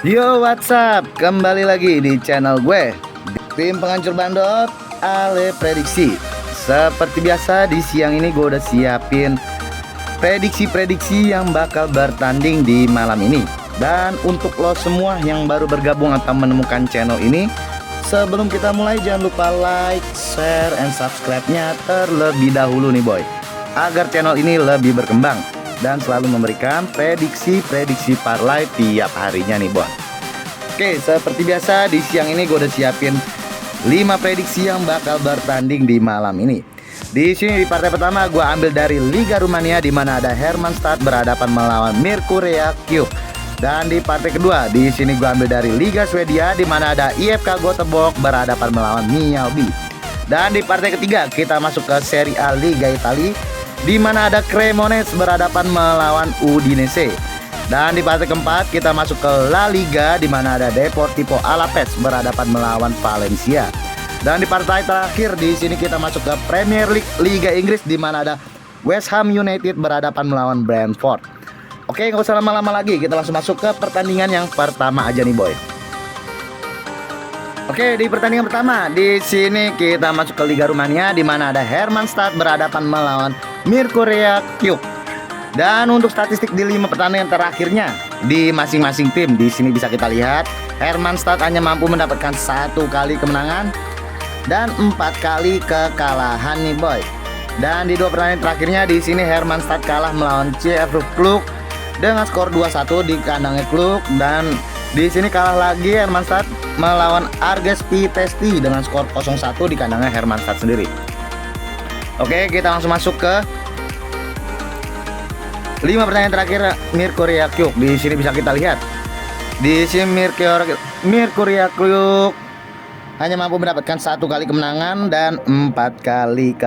Yo, what's up? Kembali lagi di channel gue, tim penghancur bandot Ale Prediksi. Seperti biasa di siang ini gue udah siapin prediksi-prediksi yang bakal bertanding di malam ini. Dan untuk lo semua yang baru bergabung atau menemukan channel ini, sebelum kita mulai jangan lupa like, share, and subscribe-nya terlebih dahulu nih boy, agar channel ini lebih berkembang dan selalu memberikan prediksi-prediksi parlay tiap harinya nih boy. Oke, seperti biasa di siang ini gue udah siapin 5 prediksi yang bakal bertanding di malam ini. Di sini di partai pertama gue ambil dari Liga Rumania, di mana ada Hermannstad berhadapan melawan Merkuria Cube. Dan di partai kedua di sini gue ambil dari Liga Swedia, di mana ada IFK Göteborg berhadapan melawan Mjällby. Dan di partai ketiga kita masuk ke Serie A Liga Italia, di mana ada Cremonese berhadapan melawan Udinese. Dan di partai keempat kita masuk ke La Liga, di mana ada Deportivo Alaves berhadapan melawan Valencia. Dan di partai terakhir di sini kita masuk ke Premier League Liga Inggris, di mana ada West Ham United berhadapan melawan Brentford. Oke, nggak usah lama-lama lagi, kita langsung masuk ke pertandingan yang pertama aja nih boy. Oke, di pertandingan pertama di sini kita masuk ke Liga Rumania, di mana ada Hermannstad berhadapan melawan Merkuria Cube. Dan untuk statistik di 5 pertandingan terakhirnya di masing-masing tim, di sini bisa kita lihat Hermannstad hanya mampu mendapatkan 1 kali kemenangan dan 4 kali kekalahan nih boy. Dan di 2 pertandingan terakhirnya di sini Hermannstad kalah melawan CF Kluk dengan skor 2-1 di kandangnya Kluk, dan di sini kalah lagi Hermannstad melawan Arges Pitești dengan skor 0-1 di kandangnya Hermannstad sendiri. Oke, kita langsung masuk ke 5 pertandingan terakhir Merkuria Cube. Di sini bisa kita lihat di sini Merkuria Cube hanya mampu mendapatkan 1 kali kemenangan dan 4 kali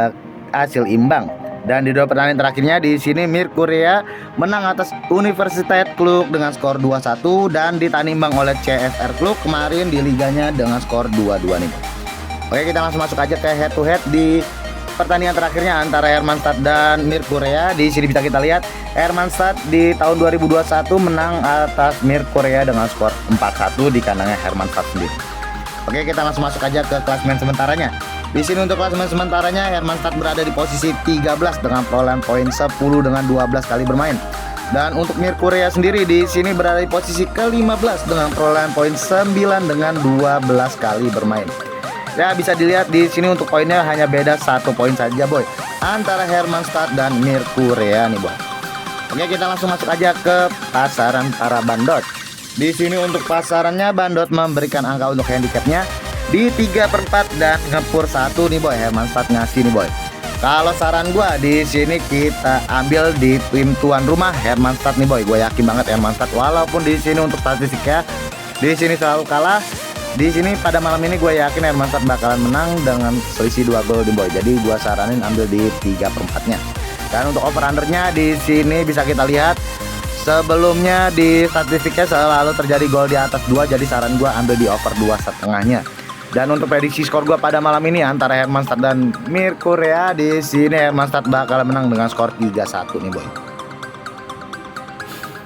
hasil imbang. Dan di 2 pertandingan terakhirnya di sini Merkuria menang atas Universitas Kluk dengan skor 2-1 dan ditahan imbang oleh CFR Kluk kemarin di liganya dengan skor 2-2 nih. Oke, kita langsung masuk aja ke head to head di pertandingan terakhirnya antara Hermannstad dan Merkuria. Di sini bisa kita lihat Hermannstad di tahun 2021 menang atas Merkuria dengan skor 4-1 di kandangnya Hermannstad sendiri. Oke, kita langsung masuk aja ke klasemen sementaranya. Di sini untuk klasemen sementaranya Hermannstad berada di posisi 13 dengan perolehan poin 10 dengan 12 kali bermain. Dan untuk Merkuria sendiri di sini berada di posisi ke-15 dengan perolehan poin 9 dengan 12 kali bermain. Ya, bisa dilihat di sini untuk poinnya hanya beda 1 poin saja boy antara Hermannstad dan Merkuria nih boy. Oke, kita langsung masuk aja ke pasaran para bandot. Di sini untuk pasarannya bandot memberikan angka untuk handicapnya di 3/4 dan ngepur 1 nih boy. Hermannstad ngasih nih boy. Kalau saran gua di sini kita ambil di tim tuan rumah Hermannstad nih boy. Gue yakin banget Hermannstad walaupun di sini untuk statistiknya di sini selalu kalah. Di sini pada malam ini gue yakin Hermannstad bakalan menang dengan selisih 2 gol nih boy. Jadi gua saranin ambil di 3/4-nya. Dan untuk over undernya di sini bisa kita lihat sebelumnya di statistiknya selalu terjadi gol di atas 2, jadi saran gua ambil di over 2,5-nya. Dan untuk prediksi skor gua pada malam ini antara Hermannstad dan Merkuria, di sini Hermannstad bakal menang dengan skor 3-1 nih boy.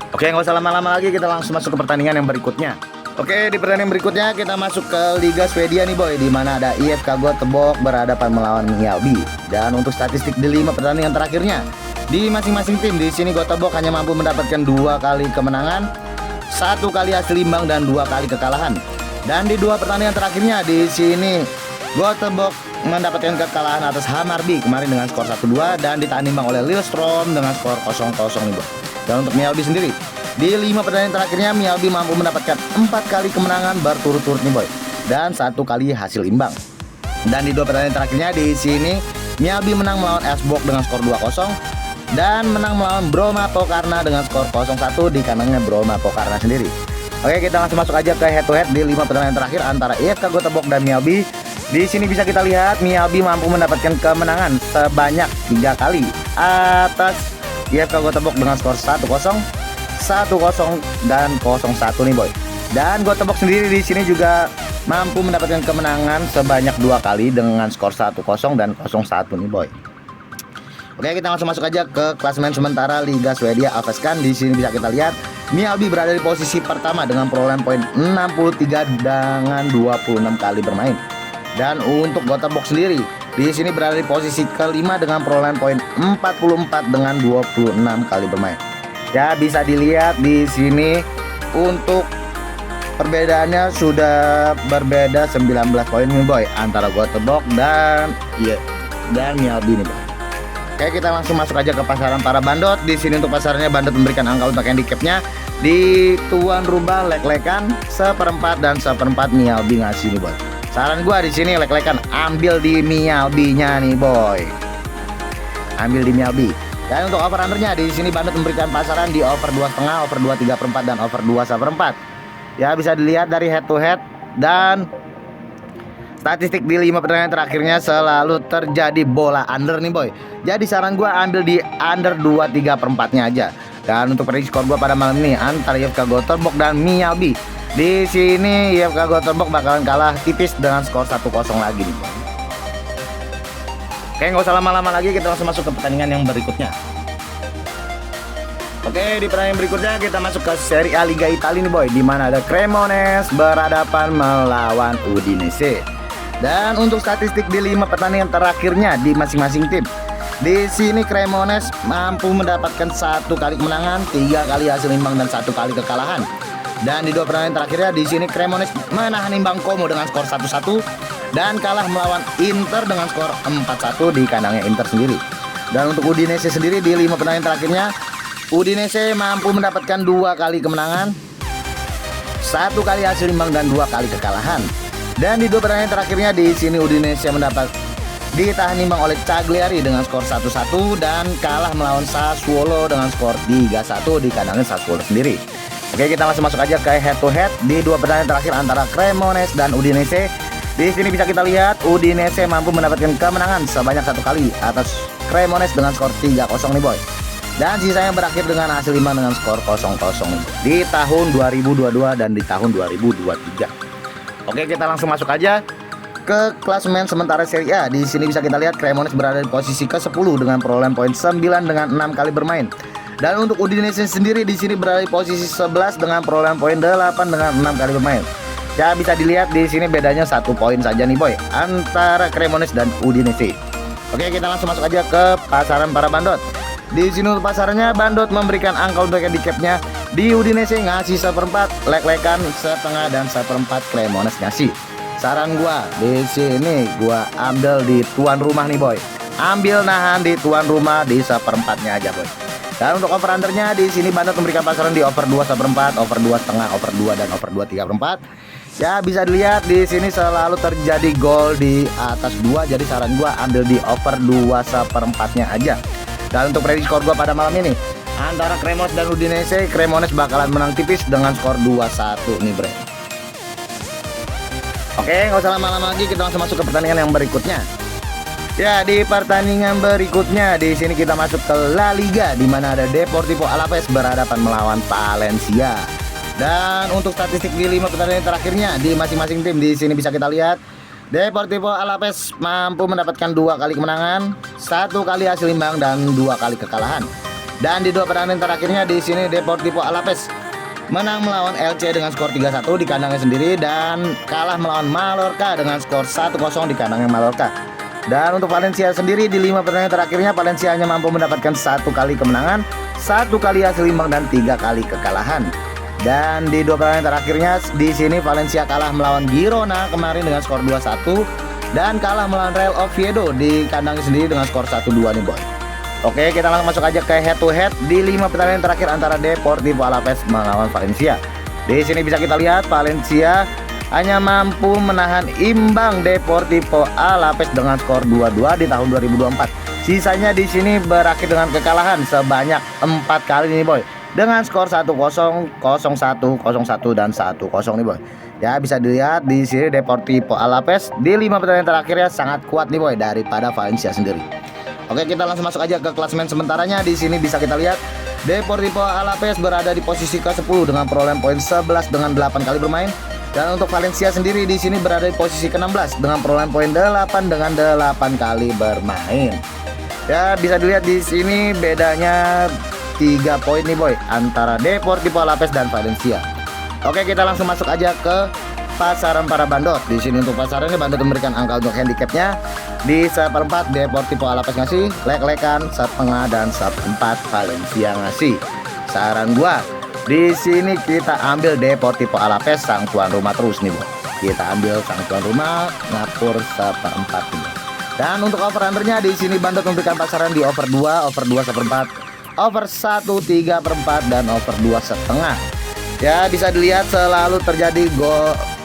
Oke, nggak usah lama-lama lagi, kita langsung masuk ke pertandingan yang berikutnya. Oke, di pertandingan berikutnya kita masuk ke Liga Swedia nih boy, di mana ada IFK Göteborg berhadapan melawan Mjällby. Dan untuk statistik di 5 pertandingan terakhirnya di masing-masing tim, di sini Göteborg hanya mampu mendapatkan 2 kali kemenangan, 1 kali hasil imbang dan 2 kali kekalahan. Dan di 2 pertandingan terakhirnya di sini Göteborg mendapatkan kekalahan atas Hammarby kemarin dengan skor 1-2 dan ditahan imbang oleh Lillestrøm dengan skor 0-0 nih boy. Dan untuk Mjällby sendiri di 5 pertandingan terakhirnya Mjällby mampu mendapatkan 4 kali kemenangan berturut-turut nih boy dan 1 kali hasil imbang. Dan di 2 pertandingan terakhirnya di sini Mjällby menang melawan Elfsborg dengan skor 2-0 dan menang melawan Broma Pokarna dengan skor 0-1 di kandangnya Broma Pokarna sendiri. Oke, kita langsung masuk aja ke head to head di 5 pertandingan terakhir antara IFK Göteborg dan Mjällby. Di sini bisa kita lihat Mjällby mampu mendapatkan kemenangan sebanyak 3 kali atas IFK Göteborg dengan skor 1-0, 1-0 dan 0-1 nih boy. Dan Göteborg sendiri di sini juga mampu mendapatkan kemenangan sebanyak 2 kali dengan skor 1-0 dan 0-1 nih boy. Oke, kita langsung masuk aja ke klasemen sementara Liga Swedia Allsvenskan. Di sini bisa kita lihat Mjällby berada di posisi pertama dengan perolehan poin 63 dengan 26 kali bermain. Dan untuk Gothenburg sendiri di sini berada di posisi kelima dengan perolehan poin 44 dengan 26 kali bermain. Ya, bisa dilihat di sini untuk perbedaannya sudah berbeda 19 poin nih boy antara Gothenburg dan Mjällby nih boy. Oke, kita langsung masuk aja ke pasaran para bandot. Di sini untuk pasarannya bandot memberikan angka untuk handicapnya di tuan rumah lek-lekan 1/4 dan 1/4 Mjällby ngasih nih boy. Saran gua di sini lek-lekan ambil di Mjällby-nya nih boy. Ambil di Mjällby. Dan untuk over undernya di sini bandot memberikan pasaran di over 2,5, over 2/3/4 dan over 2/1/4. Ya, bisa dilihat dari head to head dan statistik di 5 pertandingan terakhirnya selalu terjadi bola under nih boy. Jadi saran gua ambil di under 2/3/4-nya aja. Dan untuk prediksi skor gua pada malam ini antara IFK Gothenburg dan Mjällby. Di sini IFK Gothenburg bakalan kalah tipis dengan skor 1-0 lagi nih boy. Oke, nggak usah lama-lama lagi, kita langsung masuk ke pertandingan yang berikutnya. Oke, di pertandingan berikutnya kita masuk ke Serie A Liga Italia nih boy, di mana ada Cremonese berhadapan melawan Udinese. Dan untuk statistik di 5 pertandingan terakhirnya di masing-masing tim, di sini Cremonese mampu mendapatkan 1 kali kemenangan, 3 kali hasil imbang dan 1 kali kekalahan. Dan di 2 pertandingan terakhirnya di sini Cremonese menahan imbang Como dengan skor 1-1 dan kalah melawan Inter dengan skor 4-1 di kandangnya Inter sendiri. Dan untuk Udinese sendiri di 5 pertandingan terakhirnya Udinese mampu mendapatkan 2 kali kemenangan, 1 kali hasil imbang dan 2 kali kekalahan. Dan di 2 pertandingan terakhirnya di sini Udinese mendapat ditahan imbang oleh Cagliari dengan skor 1-1 dan kalah melawan Sassuolo dengan skor 3-1 di kandangnya Sassuolo sendiri. Oke, kita langsung masuk aja ke head to head di 2 pertandingan terakhir antara Cremonese dan Udinese. Di sini bisa kita lihat Udinese mampu mendapatkan kemenangan sebanyak 1 kali atas Cremonese dengan skor 3-0 nih boy. Dan sisanya berakhir dengan hasil imbang dengan skor 0-0 di tahun 2022 dan di tahun 2023. Oke, kita langsung masuk aja ke klasemen sementara Serie A. Di sini bisa kita lihat Cremonese berada di posisi ke-10 dengan perolehan poin 9 dengan 6 kali bermain. Dan untuk Udinese sendiri di sini berada di posisi 11 dengan perolehan poin 8 dengan 6 kali bermain. Ya, bisa dilihat di sini bedanya 1 poin saja nih boy antara Cremonese dan Udinese. Oke, kita langsung masuk aja ke pasaran para bandot. Di sini untuk pasarannya bandot memberikan angka untuk handicapnya di Udinese ngasih 1/4, lek-lekan 1/2 dan 1/4 Cremonese ngasih. Saran gua di sini gua ambil di tuan rumah nih boy. Ambil nahan di tuan rumah di 1/4-nya aja boy. Dan untuk over undernya di sini bandot memberikan pasaran di over 2/4, over 2,5, over 2 dan over 2/3/4. Ya, bisa dilihat di sini selalu terjadi gol di atas 2. Jadi saran gua ambil di over 2/4-nya aja. Dan untuk prediksi skor gua pada malam ini antara Cremonese dan Udinese, Cremonese bakalan menang tipis dengan skor 2-1 nih bre. Oke, nggak usah lama-lama lagi, kita langsung masuk ke pertandingan yang berikutnya. Ya, di pertandingan berikutnya di sini kita masuk ke La Liga, di mana ada Deportivo Alaves berhadapan melawan Valencia. Dan untuk statistik di 5 pertandingan terakhirnya di masing-masing tim di sini bisa kita lihat Deportivo Alaves mampu mendapatkan 2 kali kemenangan, 1 kali hasil imbang dan 2 kali kekalahan. Dan di 2 pertandingan terakhirnya di sini Deportivo Alaves menang melawan LC dengan skor 3-1 di kandangnya sendiri dan kalah melawan Mallorca dengan skor 1-0 di kandangnya Mallorca. Dan untuk Valencia sendiri di 5 pertandingan terakhirnya Valencia hanya mampu mendapatkan 1 kali kemenangan, 1 kali hasil imbang dan 3 kali kekalahan. Dan di 2 pertandingan terakhirnya di sini Valencia kalah melawan Girona kemarin dengan skor 2-1 dan kalah melawan Real Oviedo di kandangnya sendiri dengan skor 1-2 nih boy. Oke, kita langsung masuk aja ke head to head di 5 pertandingan terakhir antara Deportivo Alaves melawan Valencia. Di sini bisa kita lihat Valencia hanya mampu menahan imbang Deportivo Alaves dengan skor 2-2 di tahun 2024. Sisanya di sini berakhir dengan kekalahan sebanyak 4 kali nih boy, dengan skor 1-0, 0-1, 0-1 dan 1-0 nih boy. Ya, bisa dilihat di sini Deportivo Alaves di 5 pertandingan terakhirnya sangat kuat nih boy daripada Valencia sendiri. Oke, kita langsung masuk aja ke klasemen sementaranya. Di sini bisa kita lihat Deportivo Alaves berada di posisi ke-10 dengan perolehan poin 11 dengan 8 kali bermain. Dan untuk Valencia sendiri di sini berada di posisi ke-16 dengan perolehan poin 8 dengan 8 kali bermain. Ya bisa dilihat di sini bedanya 3 poin nih boy antara Deportivo Alaves dan Valencia. Oke, kita langsung masuk aja ke pasaran para bandot. Di sini untuk pasarannya bandot memberikan angka untuk handicapnya di 1/4 Deportivo Alaves ngasih, lek-lekan 1/2 dan 1/4 Valencia ngasih. Saran gua di sini kita ambil Deportivo Alaves sang tuan rumah terus nih boy. Kita ambil sang tuan rumah ngapur 1/4 nih. Dan untuk over undernya di sini bandot memberikan pasaran di over 2, over 2 1/4, over 1 3/4 dan over 2,5. Ya bisa dilihat selalu terjadi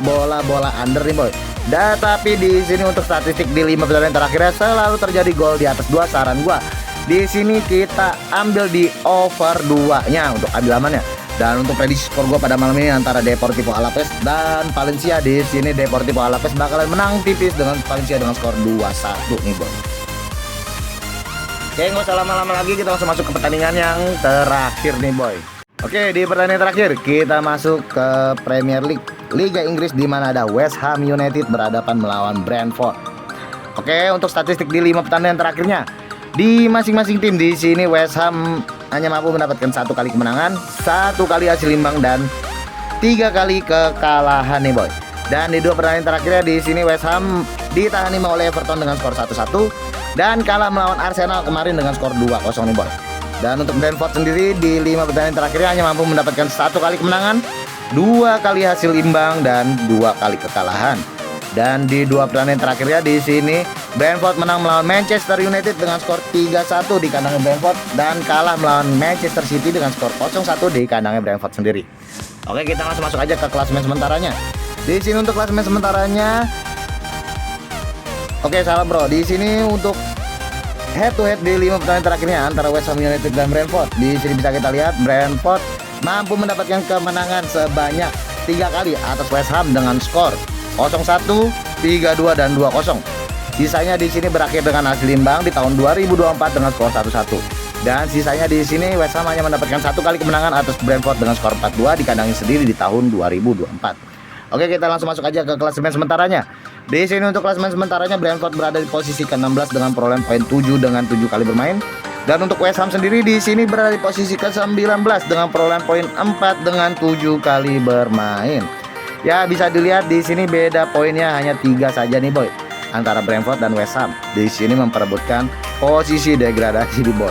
bola-bola under nih boy. Dan tapi di sini untuk statistik di 5 pertandingan terakhirnya selalu terjadi gol di atas 2. Saran gua di sini kita ambil di over 2-nya untuk ambil amannya. Dan untuk prediksi skor gua pada malam ini antara Deportivo Alaves dan Valencia, di sini Deportivo Alaves bakalan menang tipis dengan Valencia dengan skor 2-1 nih boy. Oke, nggak usah lama-lama lagi, kita langsung masuk ke pertandingan yang terakhir nih boy. Oke, di pertandingan terakhir kita masuk ke Premier League Liga Inggris di mana ada West Ham United berhadapan melawan Brentford. Oke, untuk statistik di 5 pertandingan terakhirnya di masing-masing tim di sini West Ham hanya mampu mendapatkan 1 kali kemenangan, 1 kali hasil imbang dan 3 kali kekalahan nih boy. Dan di 2 pertandingan terakhirnya di sini West Ham ditahan imbang oleh Everton dengan skor 1-1 dan kalah melawan Arsenal kemarin dengan skor 2-0 nih boy. Dan untuk Brentford sendiri di 5 pertandingan terakhirnya hanya mampu mendapatkan 1 kali kemenangan, 2 kali hasil imbang dan 2 kali kekalahan. Dan di 2 pertandingan terakhirnya di sini Brentford menang melawan Manchester United dengan skor 3-1 di kandangnya Brentford dan kalah melawan Manchester City dengan skor 0-1 di kandangnya Brentford sendiri. Oke, kita langsung masuk aja ke klasemen sementaranya. Di sini untuk klasemen sementaranya, oke salah bro. Di sini untuk head to head di 5 pertandingan terakhirnya antara West Ham United dan Brentford. Di sini bisa kita lihat Brentford mampu mendapatkan kemenangan sebanyak 3 kali atas West Ham dengan skor 0-1, 3-2 dan 2-0. Sisanya di sini berakhir dengan hasil imbang di tahun 2024 dengan skor 1-1. Dan sisanya di sini West Ham hanya mendapatkan 1 kali kemenangan atas Brentford dengan skor 4-2 di kandangnya sendiri di tahun 2024. Oke, kita langsung masuk aja ke klasemen sementaranya. Di sini untuk klasemen sementaranya Brentford berada di posisi ke-16 dengan perolehan poin 7 dengan 7 kali bermain. Dan untuk West Ham sendiri di sini berada di posisi ke-19 dengan perolehan poin 4 dengan 7 kali bermain. Ya bisa dilihat di sini beda poinnya hanya 3 saja nih boy antara Brentford dan West Ham. Di sini memperebutkan posisi degradasi di boy.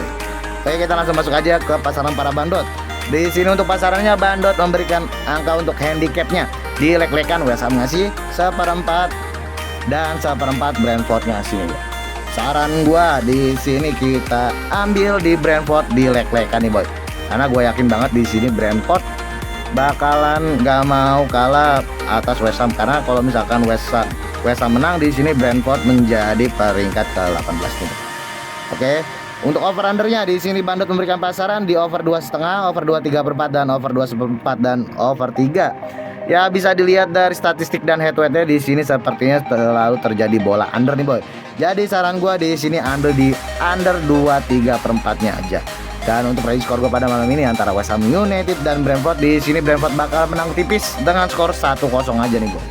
Oke, kita langsung masuk aja ke pasaran para bandot. Di sini untuk pasarannya bandot memberikan angka untuk handicapnya. Di lek-lekan West Ham ngasih 1/4 dan 1/4 Brentford ngasih. Saran gua di sini kita ambil di Brentford di lek-lekan nih boy. Karena gue yakin banget di sini Brentford bakalan gak mau kalah atas West Ham, karena kalau misalkan West Ham menang di sini Brentford menjadi peringkat ke-18 nih. Oke, untuk over undernya di sini bandot memberikan pasaran di over 2,5, over 2 3/4 dan over 2,4 dan over 3. Ya bisa dilihat dari statistik dan head to headnya di sini sepertinya selalu terjadi bola under nih boy. Jadi saran gua di sini ambil di under 2 3/4-nya aja. Dan untuk prediksi skor gue pada malam ini antara West Ham United dan Brentford, di sini Brentford bakal menang tipis dengan skor 1-0 aja nih gue.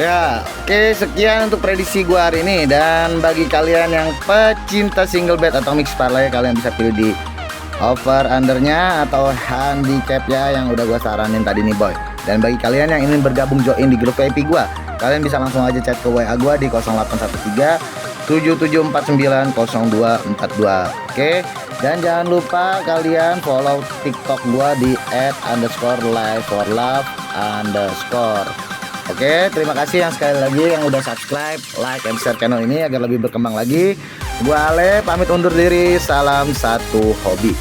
Ya, oke, sekian untuk prediksi gue hari ini. Dan bagi kalian yang pecinta single bet atau mix parlay, kalian bisa pilih di over undernya atau handicap ya yang udah gue saranin tadi nih boy. Dan bagi kalian yang ingin bergabung join di grup VIP gue, kalian bisa langsung aja chat ke WA gue di 0813 77490242. Oke, dan jangan lupa kalian follow TikTok gua di @_live4love_. Oke, terima kasih yang sekali lagi yang udah subscribe, like, and share channel ini agar lebih berkembang lagi. Gua Ale pamit undur diri, salam satu hobi.